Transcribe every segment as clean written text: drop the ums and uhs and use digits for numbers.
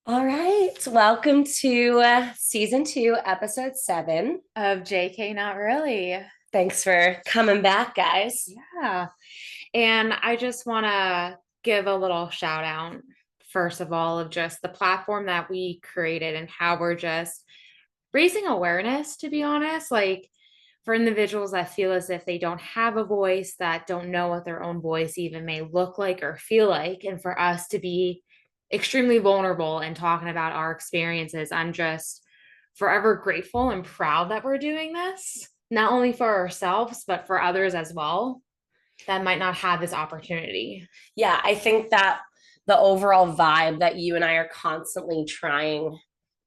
All right. Welcome to season two, episode seven. Of JK, not really. Thanks for coming back, guys. Yeah. And I just want to give a little shout out, first of all, of just the platform that we created and how we're just raising awareness, to be honest. Like for individuals that feel as if they don't have a voice, that don't know what their own voice even may look like or feel like. And for us to be extremely vulnerable and talking about our experiences, I'm just forever grateful and proud that we're doing this, not only for ourselves, but for others as well that might not have this opportunity. Yeah, I think that the overall vibe that you and I are constantly trying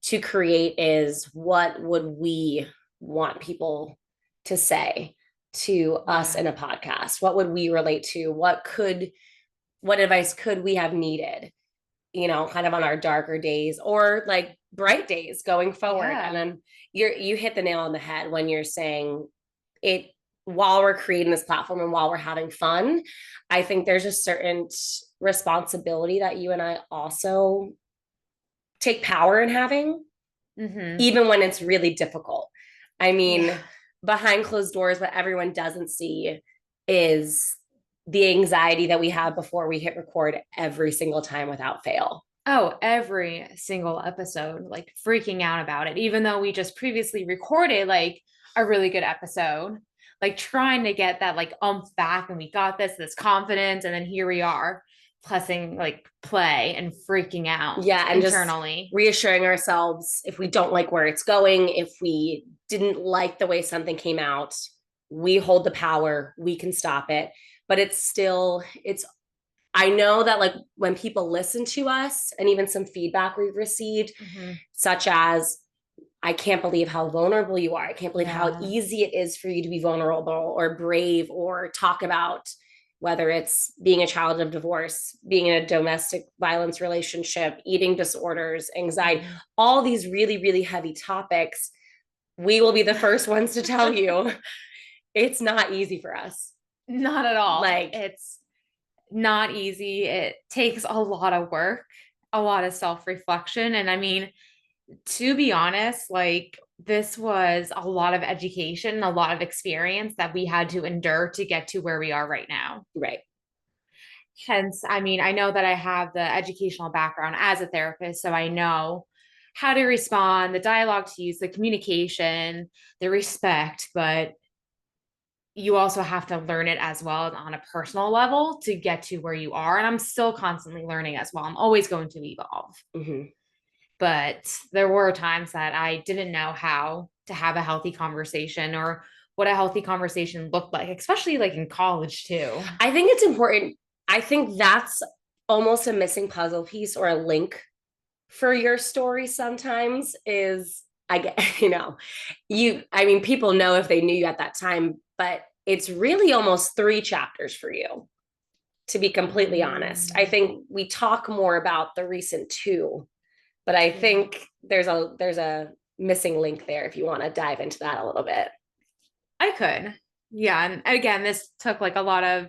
to create is what would we want people to say to us Yeah. in a podcast? What would we relate to? What advice could we have needed? Kind of on our darker days or like bright days going forward. And Yeah. then you hit the nail on the head when you're saying it while we're creating this platform and while we're having fun. I think there's a certain responsibility that you and I also take power in having, Mm-hmm. even when it's really difficult. I Yeah. mean, behind closed doors, what everyone doesn't see is the anxiety that we have before we hit record every single time without fail. Oh, every single episode, like freaking out about it, even though we just previously recorded like a really good episode, like trying to get that like back and we got this confidence. And then here we are pressing like play and freaking out Yeah, and just internally. reassuring ourselves if we don't like where it's going, if we didn't like the way something came out, we hold the power, we can stop it. But it's I know that like when people listen to us and even some feedback we've received, Mm-hmm. such as, I can't believe how vulnerable you are. I can't believe how Yeah. easy it is for you to be vulnerable or brave or talk about whether it's being a child of divorce, being in a domestic violence relationship, eating disorders, anxiety, Mhm. all these really, really heavy topics. We will be the first ones to tell you it's not easy for us. Not at all. Like, It's not easy. It takes a lot of work, a lot of self reflection. And I mean, to be honest, like this was a lot of education, a lot of experience that we had to endure to get to where we are right now. right. Hence, I mean, I know that I have the educational background as a therapist, so I know how to respond, the dialogue to use, the communication, the respect, but you also have to learn it as well on a personal level to get to where you are. And I'm still constantly learning as well. I'm always going to evolve. Mm-hmm. But there were times that I didn't know how to have a healthy conversation or what a healthy conversation looked like, especially like in college too. I think it's important. I think that's almost a missing puzzle piece or a link for your story sometimes is I get, I mean, people know if they knew you at that time, but it's really almost three chapters for you, to be completely honest. I Mm, think we talk more about the recent two, but I yeah, think there's a missing link there if you want to dive into that a little bit. I could. Yeah. And again, this took like a lot of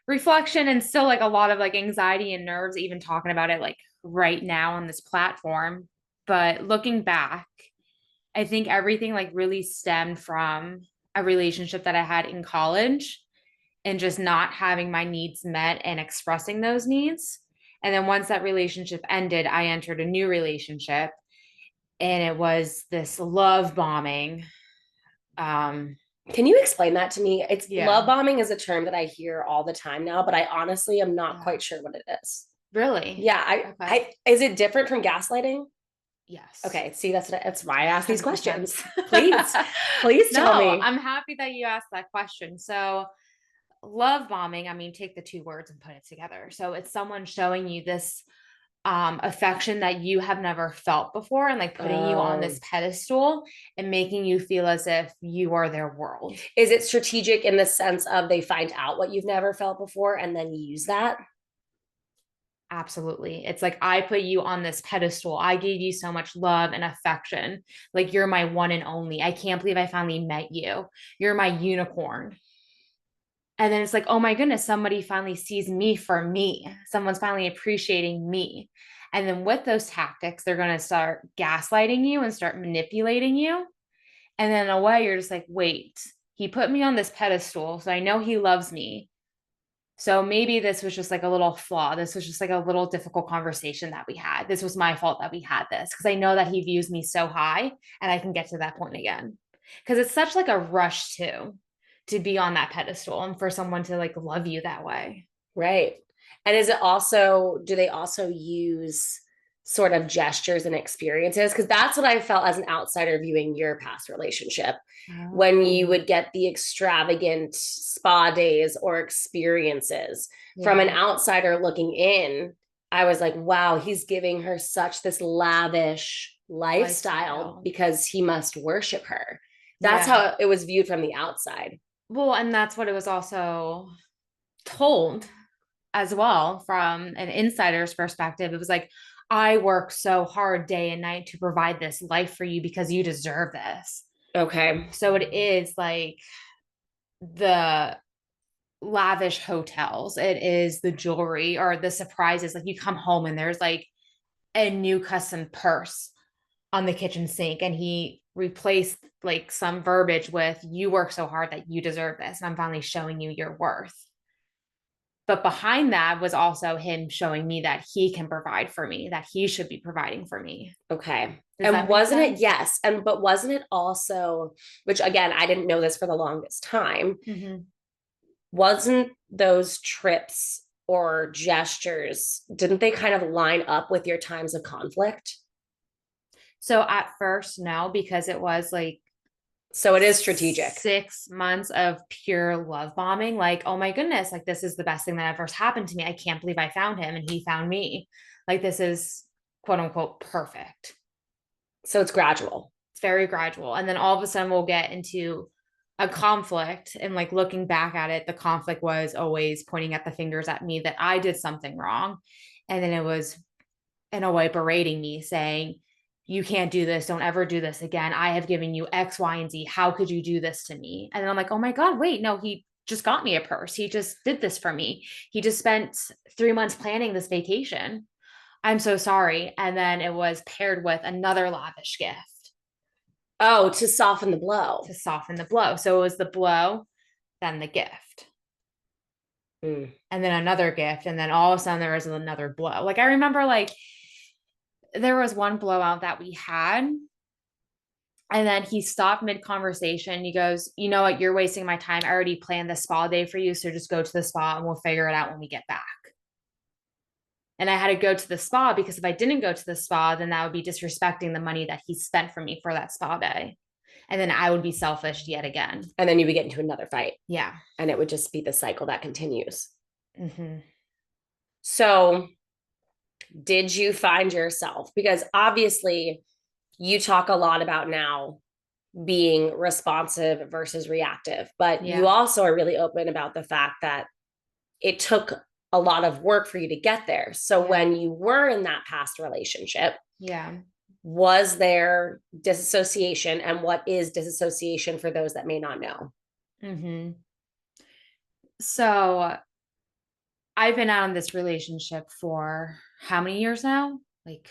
reflection and still like a lot of like anxiety and nerves, even talking about it like right now on this platform. But looking back, I think everything like really stemmed from a relationship that I had in college and just not having my needs met and expressing those needs. And then once that relationship ended, I entered a new relationship and it was this love bombing. Um, Can you explain that to me? It's love yeah. bombing is a term that I hear all the time now, but I honestly am not Yeah. quite sure what it is. Really? Yeah, I, Okay. I is it different from gaslighting? Yes. Okay, see, that's why I ask these 100%. questions. Please, please tell No, me. I'm happy that you asked that question. So, love bombing, I mean, take the two words and put it together. So, it's someone showing you this affection that you have never felt before and like putting you on this Um, pedestal and making you feel as if you are their world. is it strategic in the sense of they find out what you've never felt before and then use that? Absolutely. It's like I put you on this pedestal. I gave you so much love and affection. Like you're my one and only. I can't believe I finally met you. You're my unicorn. And then it's like, oh my goodness, somebody finally sees me for me. Someone's finally appreciating me. And then with those tactics, they're going to start gaslighting you and start manipulating you. And then in a way, you're just like, wait, he put me on this pedestal. So I know he loves me. So maybe this was just like a little flaw. This was just like a little difficult conversation that we had. This was my fault that we had this because I know that he views me so high and I can get to that point again. Because it's such like a rush to be on that pedestal and for someone to like love you that way. Right. And is it also, do they also use sort of gestures and experiences? Because that's what I felt as an outsider viewing your past relationship. When you Oh, would get the extravagant spa days or experiences from an yeah. outsider looking in, I was like, wow, he's giving her such this lavish lifestyle Lifestyle. because he must worship her. That's Yeah. how it was viewed from the outside. Well, and that's what it was also told as well from an insider's perspective. It was like, I work so hard day and night to provide this life for you because you deserve this. Okay. So it is like the lavish hotels, it is the jewelry or the surprises. Like you come home and there's like a new custom purse on the kitchen sink, and he replaced like some verbiage with, you work so hard that you deserve this. And I'm finally showing you your worth. But behind that was also him showing me that he can provide for me, that he should be providing for me. Okay. Does And that make wasn't it, sense? yes. And, but wasn't it also, which again, I didn't know this for the longest time, Mm-hmm. wasn't those trips or gestures, didn't they kind of line up with your times of conflict? So at first, no, because it was like So it is strategic. 6 months of pure love bombing. Like, oh my goodness, like this is the best thing that ever happened to me. I can't believe I found him and he found me. Like, this is quote unquote perfect. So it's gradual. It's very gradual. And then all of a sudden we'll get into a conflict. And like looking back at it, the conflict was always pointing at the fingers at me that I did something wrong. And then it was in a way berating me, saying, you can't do this. Don't ever do this again. I have given you X, Y, and Z. How could you do this to me? And then I'm like, oh my God, wait, no, he just got me a purse. He just did this for me. He just spent 3 months planning this vacation. I'm so sorry. And then it was paired with another lavish gift Oh, to soften the blow. to soften the blow. So it was the blow, then the gift, Mm. and then another gift. And then all of a sudden there was another blow. Like I remember like there was one blowout that we had. And then he stopped mid conversation. He goes, you know what? You're wasting my time. I already planned the spa day for you. So just go to the spa and we'll figure it out when we get back. And I had to go to the spa because if I didn't go to the spa, then that would be disrespecting the money that he spent for me for that spa day. And then I would be selfish yet again. And then you would get into another fight. Yeah. And it would just be the cycle that continues. Mm-hmm. So did you find yourself, because obviously you talk a lot about now being responsive versus reactive, but Yeah. you also are really open about the fact that it took a lot of work for you to get there. So Yeah. when you were in that past relationship, Yeah. was there disassociation, and what is disassociation for those that may not know? Mm-hmm. So I've been out in this relationship for how many years now? Like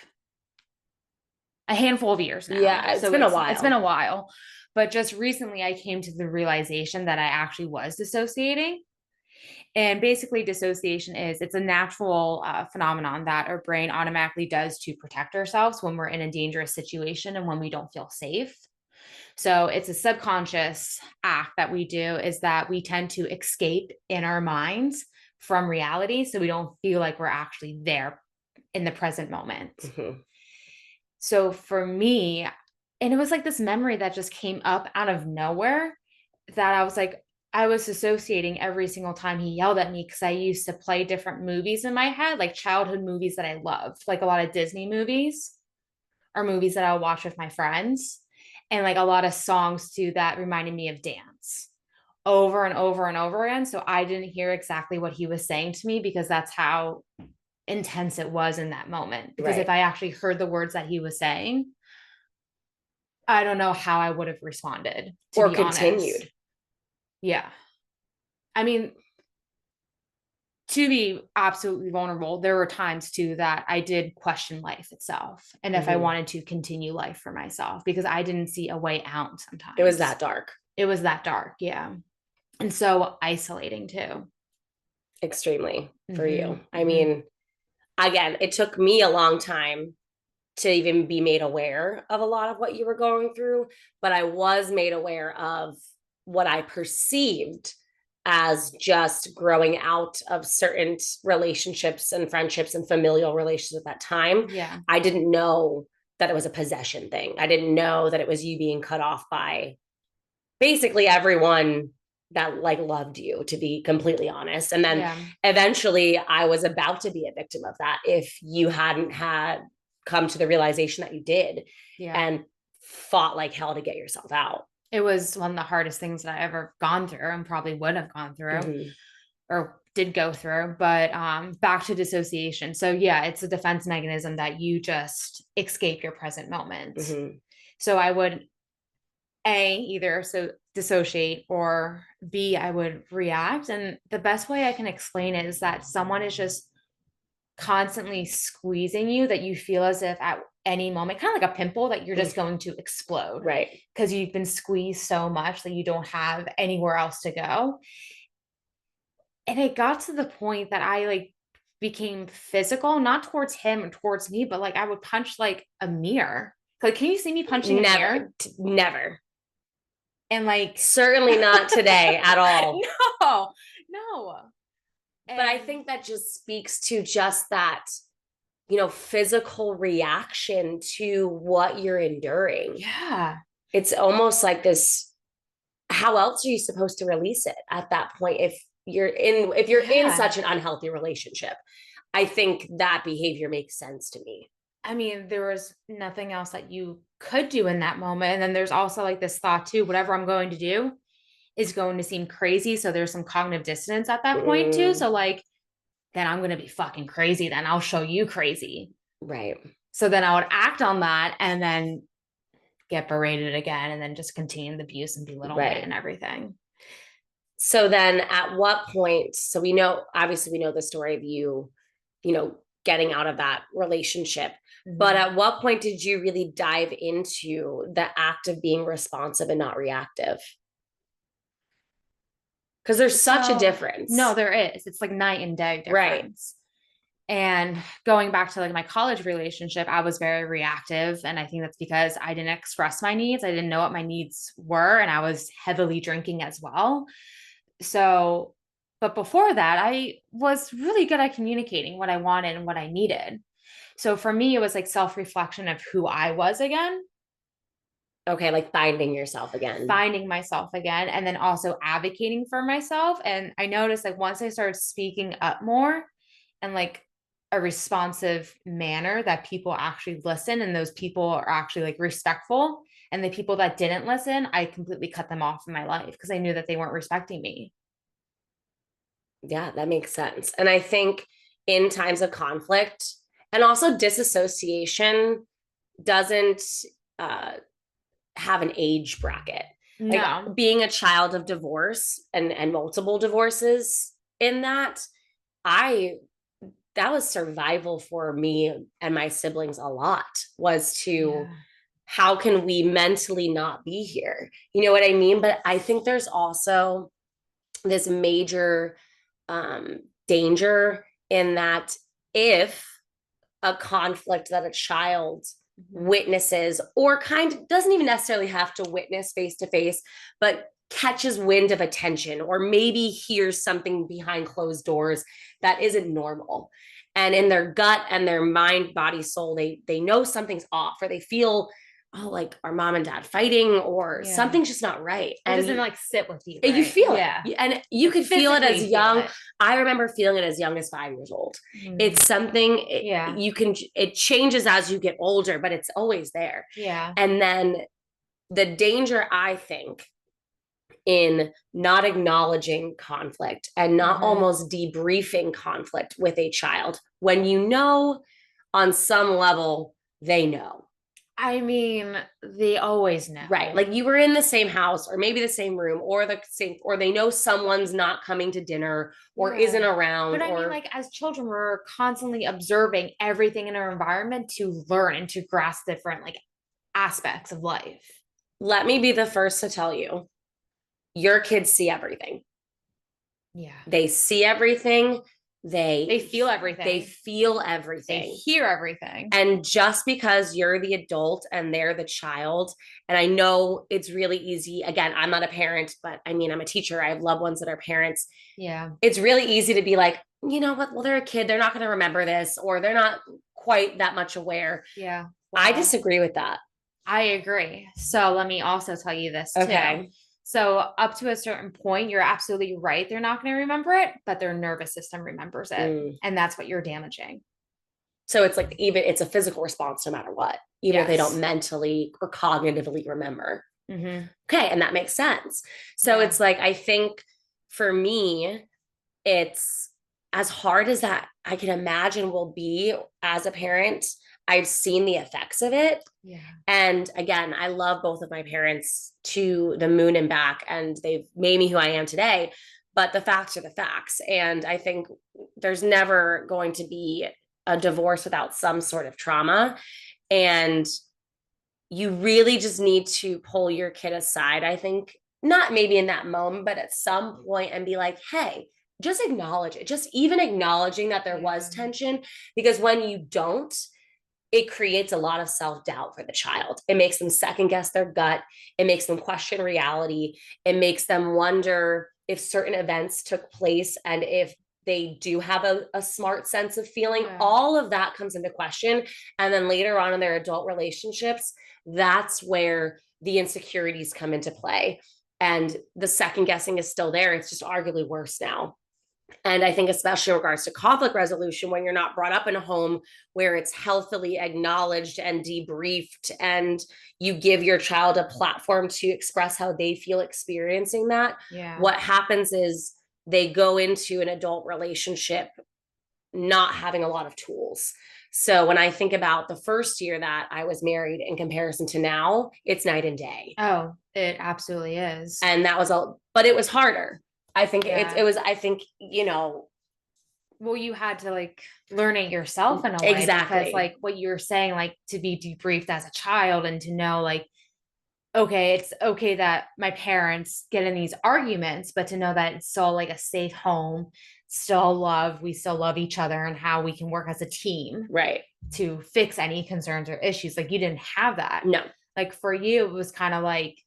a handful of years now. Yeah, it's been a while. It's been a while. But just recently I came to the realization that I actually was dissociating. And basically dissociation is it's a natural phenomenon that our brain automatically does to protect ourselves when we're in a dangerous situation and when we don't feel safe. So it's a subconscious act that we do, is that we tend to escape in our minds from reality so we don't feel like we're actually there in the present moment. Mhm. So for me, and it was like this memory that just came up out of nowhere, that I was like, I was associating every single time he yelled at me because I used to play different movies in my head, like childhood movies that I loved, like a lot of Disney movies or movies that I'll watch with my friends, and like a lot of songs too that reminded me of dance over and over and over again. So I didn't hear exactly what he was saying to me because that's how intense it was in that moment. Because Right. if I actually heard the words that he was saying, I don't know how I would have responded, to Or be honest. continued. Yeah. I mean, to be absolutely vulnerable, there were times too that I did question life itself and if I Mhm. wanted to continue life for myself because I didn't see a way out It was sometimes. that dark. It was that dark, yeah. And so isolating too. Extremely for Mm-hmm, you. I mm-hmm. mean, again, it took me a long time to even be made aware of a lot of what you were going through, but I was made aware of what I perceived as just growing out of certain relationships and friendships and familial relations at that time. Yeah. I didn't know that it was a possession thing. I didn't know that it was you being cut off by basically everyone that like loved you, to be completely honest. And then Yeah. eventually I was about to be a victim of that if you hadn't had come to the realization that you did Yeah. and fought like hell to get yourself out. It was one of the hardest things that I ever gone through and probably would have gone through Mm-hmm. or did go through. But back to dissociation. So yeah, it's a defense mechanism that you just escape your present moment. Mm-hmm. So I would either so dissociate or B, I would react. And the best way I can explain it is that someone is just constantly squeezing you that you feel as if at any moment, kind of like a pimple that you're just going to explode Right. because you've been squeezed so much that you don't have anywhere else to go. And it got to the point that I like became physical, not towards him or towards me, but like I would punch like a mirror. Like, can you see me punching a mirror? Never. And like, Certainly not today at all. no, no. But I And think that just speaks to just that, physical reaction to what you're enduring. yeah, It's almost like this. How else are you supposed to release it at that point if you're in yeah. such an unhealthy relationship? I think that behavior makes sense to me. I mean, there was nothing else that you could do in that moment. And then there's also like this thought too, whatever I'm going to do is going to seem crazy. So there's some cognitive dissonance at that point too. Mm, So like, then I'm going to be fucking crazy. Then I'll show you crazy. right. So then I would act on that and then get berated again and then just continue the abuse and belittlement Right. and everything. So then at what point, so we know, obviously we know the story of you, getting out of that relationship. But Mhm. at what point did you really dive into the act of being responsive and not reactive? Because there's such a So, no, difference. there is. It's like night and day Right. difference. And going back to like my college relationship, I was very reactive. And I think that's because I didn't express my needs. I didn't know what my needs were. And I was heavily drinking as well. So, but before that, I was really good at communicating what I wanted and what I needed. So for me, it was like self reflection of who I was again, Okay, like finding yourself again. finding myself again, and then also advocating for myself. And I noticed like once I started speaking up more and like a responsive manner that people actually listen and those people are actually like respectful. And the people that didn't listen, I completely cut them off in my life because I knew that they weren't respecting me. Yeah, that makes sense. And I think in times of conflict and also disassociation doesn't uh, have an age bracket. Like No. being a child of divorce and multiple divorces in that, I that was survival for me and my siblings a lot was to Yeah. how can we mentally not be here? You know what I mean? But I think there's also this major danger in that if a conflict that a child Mhm. witnesses or kind of doesn't even necessarily have to witness face to face, but catches wind of attention or maybe hears something behind closed doors that isn't normal. And in their gut and their mind, body, soul, they know something's off or they feel, oh, like our mom and dad fighting or Yeah. something's just not right. It And doesn't like sit with you, you right? feel Yeah. it and you Like could feel it as physically feel young. it. I remember feeling it as young as 5 years old. Mhm. It's something Yeah. it changes as you get older, but it's always there. Yeah. And then the danger, I think, in not acknowledging conflict and not Mhm. almost debriefing conflict with a child when you know on some level they know. I mean, they always know. Right. Like you were in the same house or maybe the same room or the same, or they know someone's not coming to dinner or Yeah. isn't around But I mean, or like as children, we're constantly observing everything in our environment to learn and to grasp different like aspects of life. let me be the first to tell you, your kids see everything. Yeah. They see everything. They feel They everything. feel They everything. hear everything. And just because you're the adult and they're the child, and I know it's really easy. Again, I'm not a parent, but I mean, I'm a teacher. I have loved ones that are parents. Yeah. It's really easy to be like, you know what? Well, they're a kid. They're not going to remember this, or they're not quite that much aware. Yeah. I Well, disagree with that. I agree. So let me also tell you this too. Okay. So up to a certain point, you're absolutely right. They're not going to remember it, but their nervous system remembers it. Mm. And that's what you're damaging. So it's like even it's a physical response no matter what, even if they don't Yes. mentally or cognitively remember. Mm-hmm. Okay. And that makes sense. So Yeah. it's like, I think for me, it's as hard as that I can imagine will be as a parent. I've seen the effects of it. Yeah. And again, I love both of my parents to the moon and back, and they've made me who I am today. But the facts are the facts. And I think there's never going to be a divorce without some sort of trauma. And you really just need to pull your kid aside, I think, not maybe in that moment, but at some point and be like, hey, just acknowledge it. Just even acknowledging that there was tension, because when you don't, it creates a lot of self-doubt for the child. It makes them second guess their gut. It makes them question reality. It makes them wonder if certain events took place and if they do have a smart sense of feeling. Yeah. All of that comes into question. And then later on in their adult relationships, that's where the insecurities come into play. And the second guessing is still there. It's just arguably worse now. And I think, especially in regards to conflict resolution, when you're not brought up in a home where it's healthily acknowledged and debriefed, and you give your child a platform to express how they feel experiencing that, what happens is they go into an adult relationship not having a lot of tools. So when I think about the first year that I was married in comparison to now, it's night and day. Oh, it absolutely is. And that was all, but it was harder. I think Yeah. it was, I think, you know, Well, you had to like learn it yourself in a way. Exactly. Because like what you were saying, like to be debriefed as a child and to know like, okay, it's okay that my parents get in these arguments, but to know that it's still like a safe home, still love, we still love each other and how we can work as a team right. to fix any concerns or issues. Like you didn't have that. No. Like for you, it was kind of like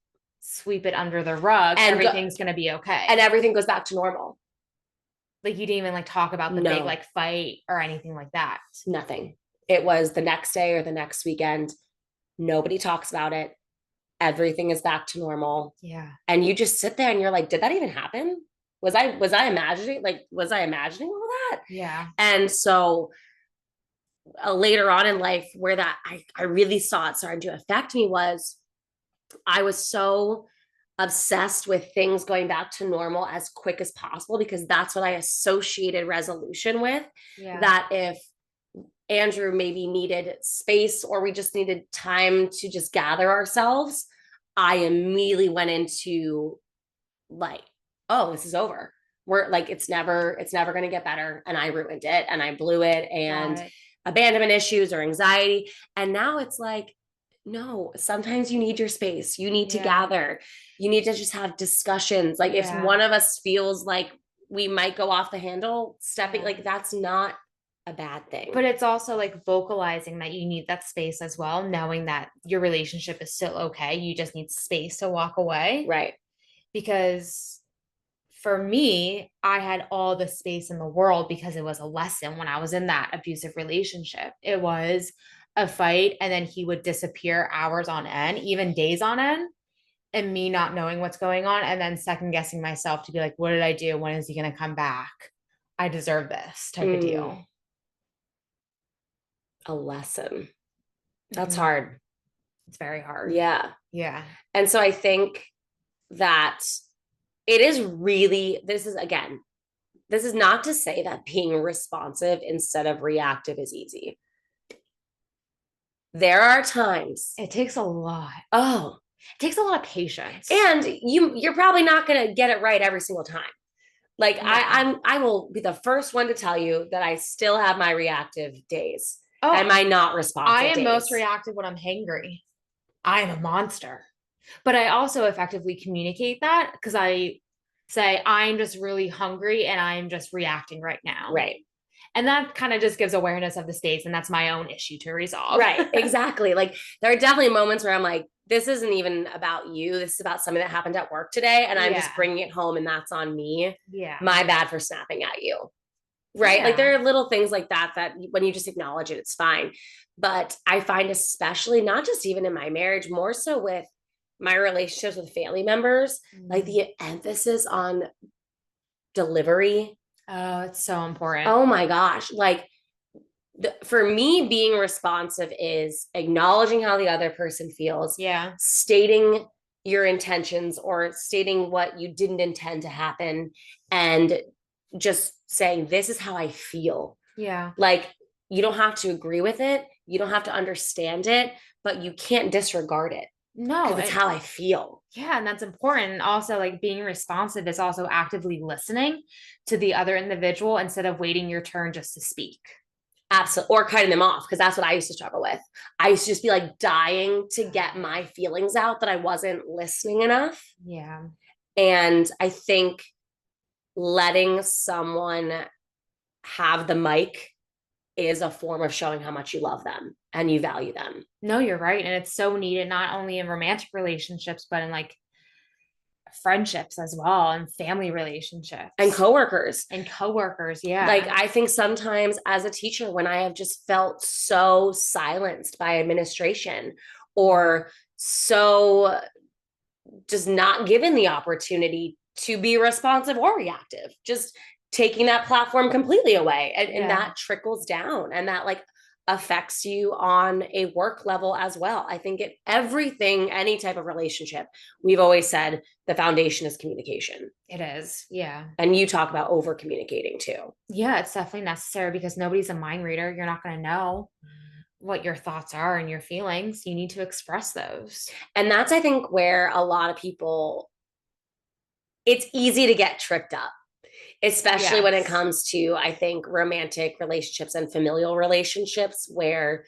sweep it under the rug. And everything's going to be okay. And everything goes back to normal. Like you didn't even like talk about the No. big like fight or anything like that. Nothing. It was the next day or the next weekend. Nobody talks about it. Everything is back to normal. Yeah. And you just sit there and you're like, did that even happen? Was I imagining, like, was I imagining all that? Yeah. And so later on in life, where that I really saw it starting to affect me was I was so obsessed with things going back to normal as quick as possible, because that's what I associated resolution with. Yeah. That if Andrew maybe needed space or we just needed time to just gather ourselves, I immediately went into like, oh, this is over. We're like, it's never going to get better. And I ruined it and I blew it, and abandonment issues or anxiety. And now it's like, no, sometimes you need your space. You need to gather. You need to just have discussions. Like if one of us feels like we might go off the handle, stepping, like that's not a bad thing. But it's also like vocalizing that you need that space as well, knowing that your relationship is still okay. You just need space to walk away. Right. Because for me, I had all the space in the world because it was a lesson when I was in that abusive relationship. It was a fight, and then he would disappear hours on end, even days on end, and me not knowing what's going on, and then second guessing myself to be like, what did I do? When is he going to come back? I deserve this type of deal. A lesson. That's hard. It's very hard. Yeah. Yeah. And so I think that it is really, this is not to say that being responsive instead of reactive is easy. There are times, It takes a lot. oh, It takes a lot of patience. and you're probably not going to get it right every single time. Like No. I will be the first one to tell you that I still have my reactive days and Oh, my not I responsive am most days. reactive when I'm hangry. I am a monster. But I also effectively communicate that because I say, I'm just really hungry and I'm just reacting right now. Right. And that kind of just gives awareness of the states. And that's my own issue to resolve. Right. Exactly. Like there are definitely moments where I'm like, this isn't even about you. This is about something that happened at work today. And I'm Yeah. just bringing it home and that's on me. Yeah. My bad for snapping at you. Right. Yeah. Like there are little things like that, that when you just acknowledge it, it's fine. But I find, especially not just even in my marriage, more so with my relationships with family members, like the emphasis on delivery. Oh, it's so important. Oh my gosh. Like for me, being responsive is acknowledging how the other person feels, Yeah. stating your intentions or stating what you didn't intend to happen, and just saying, this is how I feel. Yeah. Like, you don't have to agree with it, you don't have to understand it, but you can't disregard it No. because it's how I feel. Yeah, and that's important. And also, like being responsive is also actively listening to the other individual instead of waiting your turn just to speak. Absolutely. Or cutting them off, because that's what I used to struggle with. I used to just be like dying to get my feelings out that I wasn't listening enough. Yeah. And I think letting someone have the mic is a form of showing how much you love them and you value them. No, you're right. And it's so needed, not only in romantic relationships, but in like friendships as well and family relationships And coworkers. and coworkers. Yeah. Like, I think sometimes as a teacher, when I have just felt so silenced by administration or so just not given the opportunity to be responsive or reactive, just taking that platform completely away. And that trickles down and that like affects you on a work level as well. I think everything, any type of relationship, we've always said the foundation is communication. It is. Yeah. And you talk about over communicating too. Yeah, it's definitely necessary because nobody's a mind reader. You're not going to know what your thoughts are and your feelings. You need to express those. And that's, I think, where a lot of people, it's easy to get tricked up, especially when it comes to, I think, romantic relationships and familial relationships where,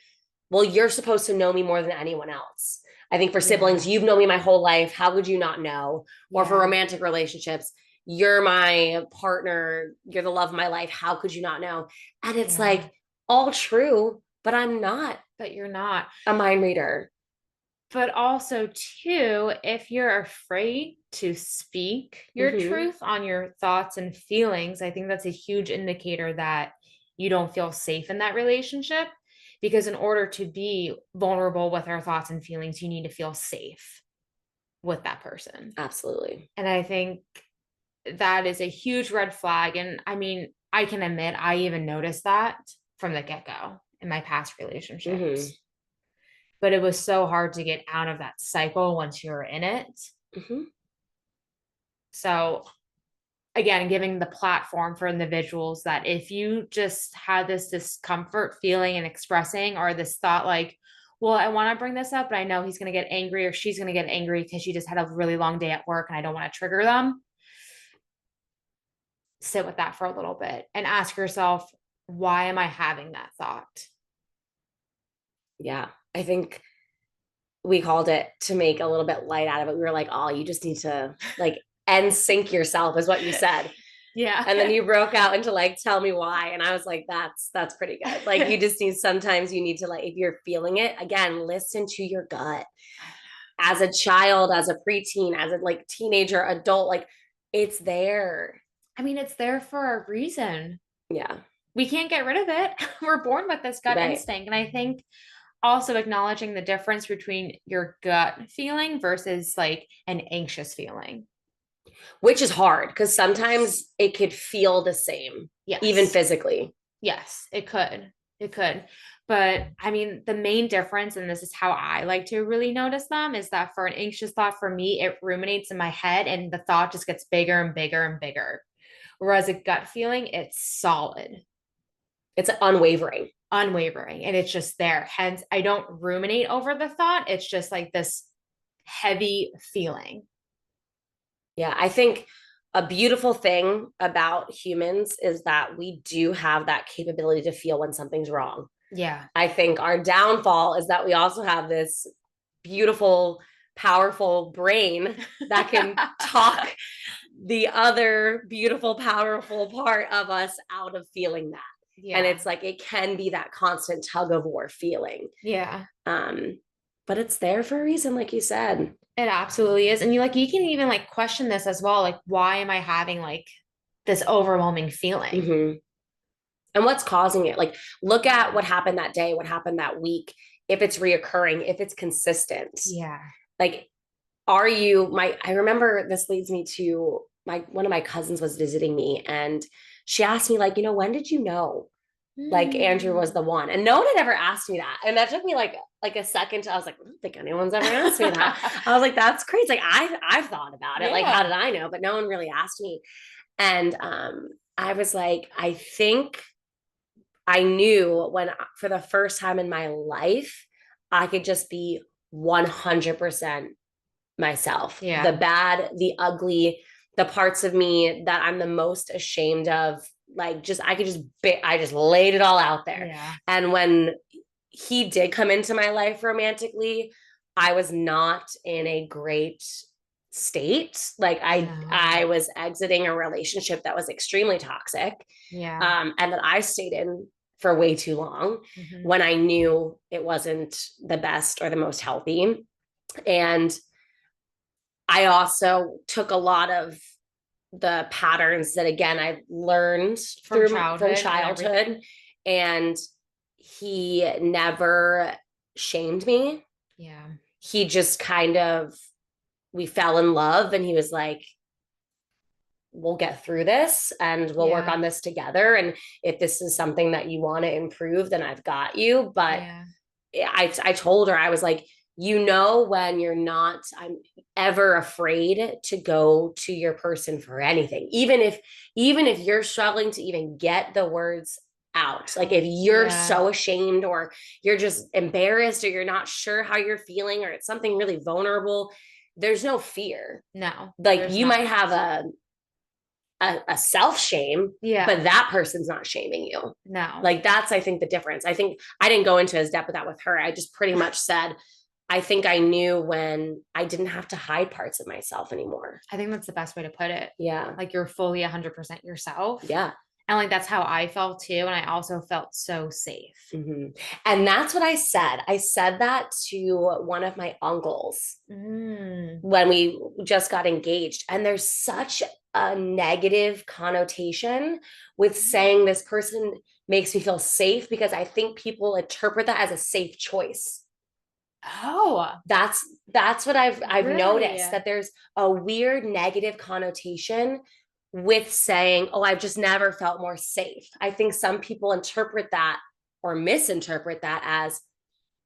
well, you're supposed to know me more than anyone else. I think for siblings, you've known me my whole life. How could you not know? Or for romantic relationships, you're my partner. You're the love of my life. How could you not know? And it's like all true, but I'm not. But you're not a mind reader. But also, too, if you're afraid to speak your truth on your thoughts and feelings, I think that's a huge indicator that you don't feel safe in that relationship. Because in order to be vulnerable with our thoughts and feelings, you need to feel safe with that person. Absolutely. And I think that is a huge red flag. And I mean, I can admit I even noticed that from the get-go in my past relationships. But it was so hard to get out of that cycle once you're in it. So again, giving the platform for individuals that if you just had this discomfort feeling and expressing, or this thought like, well, I want to bring this up, but I know he's going to get angry or she's going to get angry because she just had a really long day at work and I don't want to trigger them. Sit with that for a little bit and ask yourself, why am I having that thought? Yeah, I think we called it, to make a little bit light out of it, we were like, oh, you just need to like sync yourself is what you said. Yeah. And then you broke out into like, tell me why. And I was like, that's pretty good. Like, you just need, sometimes you need to, like, if you're feeling it, again, listen to your gut. As a child, as a preteen, as a like teenager, adult, like it's there. I mean, it's there for a reason. Yeah. We can't get rid of it. We're born with this gut instinct. And I think also acknowledging the difference between your gut feeling versus like an anxious feeling. Which is hard because sometimes it could feel the same, even physically. Yes, it could. It could. But I mean, the main difference, and this is how I like to really notice them, is that for an anxious thought, for me, it ruminates in my head and the thought just gets bigger and bigger and bigger. Whereas a gut feeling, it's solid. It's unwavering. unwavering, and it's just there. Hence, I don't ruminate over the thought. It's just like this heavy feeling. Yeah, I think a beautiful thing about humans is that we do have that capability to feel when something's wrong. Yeah. I think our downfall is that we also have this beautiful, powerful brain that can talk the other beautiful, powerful part of us out of feeling that. Yeah. And it's like it can be that constant tug of war feeling. Yeah. But it's there for a reason, like you said. It absolutely is. And you can even like question this as well. Like, why am I having like this overwhelming feeling? Mm-hmm. And what's causing it? Like, look at what happened that day, what happened that week, if it's reoccurring, if it's consistent. Yeah. Like, are you I remember this leads me to one of my cousins was visiting me and she asked me, like, when did you know like Andrew was the one? And no one had ever asked me that. And that took me like a second. I was like, I don't think anyone's ever asked me that. I was like, that's crazy. Like I've thought about it. Like, how did I know? But no one really asked me. And I was like, I think I knew when for the first time in my life, I could just be 100% myself. Yeah. The bad, the ugly, the parts of me that I'm the most ashamed of. Like, just, I just laid it all out there. Yeah. And when he did come into my life romantically, I was not in a great state. Like I was exiting a relationship that was extremely toxic. Yeah. And that I stayed in for way too long when I knew it wasn't the best or the most healthy. And I also took a lot of the patterns that, again, I learned From from childhood childhood. And he never shamed me. Yeah. He just kind of, we fell in love and he was like, we'll get through this and we'll work on this together. And if this is something that you want to improve, then I've got you. But I told her, I was like, when I'm ever afraid to go to your person for anything, even if you're struggling to even get the words out, like if you're so ashamed or you're just embarrassed or you're not sure how you're feeling or it's something really vulnerable, there's no fear. No. Like you might have a self shame, but that person's not shaming you. No. Like that's, I think, the difference. I think I didn't go into as depth with that with her. I just pretty much said, I think I knew when I didn't have to hide parts of myself anymore. I think that's the best way to put it. Yeah. Like you're fully 100% yourself. Yeah. And like that's how I felt too. And I also felt so safe. Mm-hmm. And that's what I said. I said that to one of my uncles when we just got engaged. And there's such a negative connotation with saying this person makes me feel safe, because I think people interpret that as a safe choice. Oh, that's what I've really noticed, that there's a weird negative connotation with saying, oh, I've just never felt more safe. I think some people interpret that or misinterpret that as,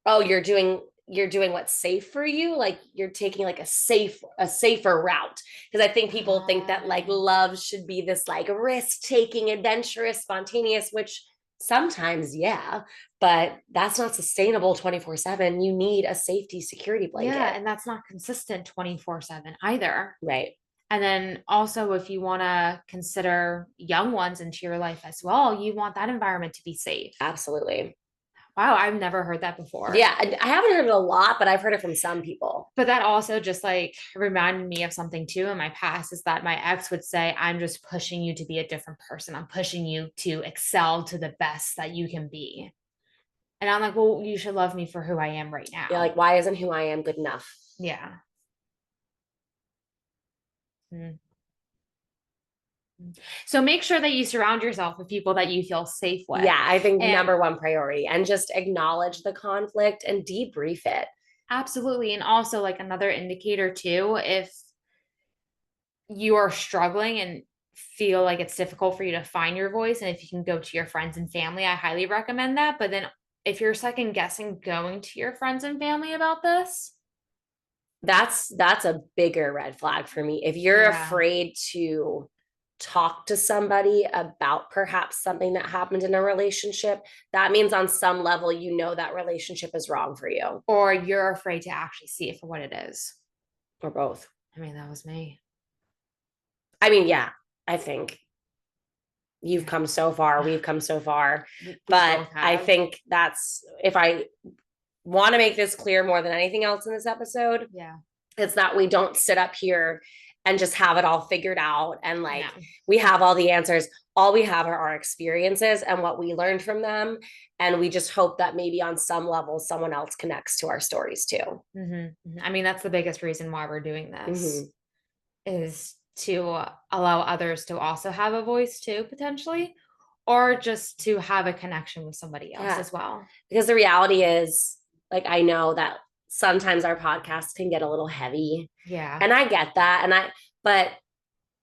oh, you're doing what's safe for you. Like you're taking like a safer route. Because I think people think that like love should be this like risk taking, adventurous, spontaneous, which sometimes, yeah, but that's not sustainable 24/7. You need a safety security blanket. Yeah. And that's not consistent 24/7 either. Right. And then also, if you want to consider young ones into your life as well, you want that environment to be safe. Absolutely. Wow, I've never heard that before. Yeah, I haven't heard it a lot, but I've heard it from some people. But that also just like reminded me of something too in my past, is that my ex would say, I'm just pushing you to be a different person. I'm pushing you to excel to the best that you can be. And I'm like, well, you should love me for who I am right now. Yeah, like why isn't who I am good enough? Yeah. So make sure that you surround yourself with people that you feel safe with. Yeah, I think number one priority, and just acknowledge the conflict and debrief it. Absolutely. And also like another indicator too, if you are struggling and feel like it's difficult for you to find your voice, and if you can go to your friends and family, I highly recommend that. But then if you're second guessing going to your friends and family about this, that's a bigger red flag for me. If you're afraid to talk to somebody about perhaps something that happened in a relationship, that means on some level, you know, that relationship is wrong for you, Or you're afraid to actually see it for what it is. or both. I mean, that was me. I mean, yeah, I think you've come so far, we've come so far, We but both I have. think that's, if I want to make this clear more than anything else in this episode, Yeah. it's that we don't sit up here and just have it all figured out and like No. we have all the answers. All we have are our experiences and what we learned from them, and we just hope that maybe on some level someone else connects to our stories too. I mean, that's the biggest reason why we're doing this, Mhm. is to allow others to also have a voice too, potentially, or just to have a connection with somebody else Yeah. as well. Because the reality is, like, I know that sometimes our podcasts can get a little heavy, Yeah. and I get that, but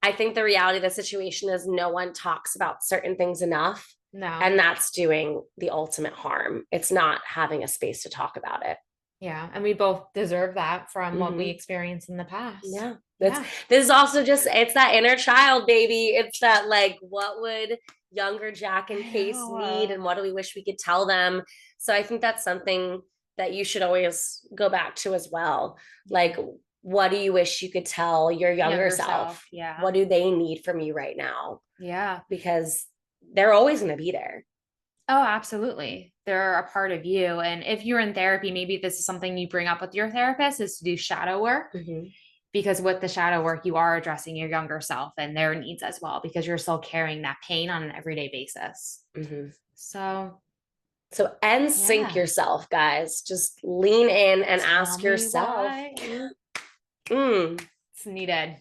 I think the reality of the situation is no one talks about certain things enough, No. and that's doing the ultimate harm. It's not having a space to talk about it. Yeah. And we both deserve that from what we Mhm. experienced in the past. Yeah. Yeah. This is also just, it's that inner child, baby. It's that, like, what would younger Jack and Case need, and what do we wish we could tell them? So I think that's something that you should always go back to as well. Like, what do you wish you could tell your younger self? Yeah. What do they need from you right now? Yeah. Because they're always going to be there. Oh, absolutely. They're a part of you. And if you're in therapy, maybe this is something you bring up with your therapist, is to do shadow work. Mhm. Because with the shadow work, you are addressing your younger self and their needs as well, because you're still carrying that pain on an everyday basis. Mhm. So So sync Yeah. yourself, guys. Just lean in and tell ask me yourself. why. It's needed.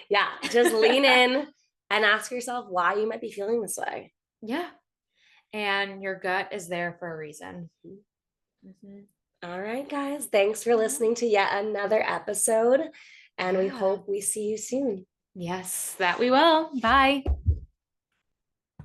Yeah, just lean in and ask yourself why you might be feeling this way. Yeah. And your gut is there for a reason. Mhm. All right, guys. Thanks for listening to yet another episode. And we Yeah. hope we see you soon. Yes, that we will. Bye.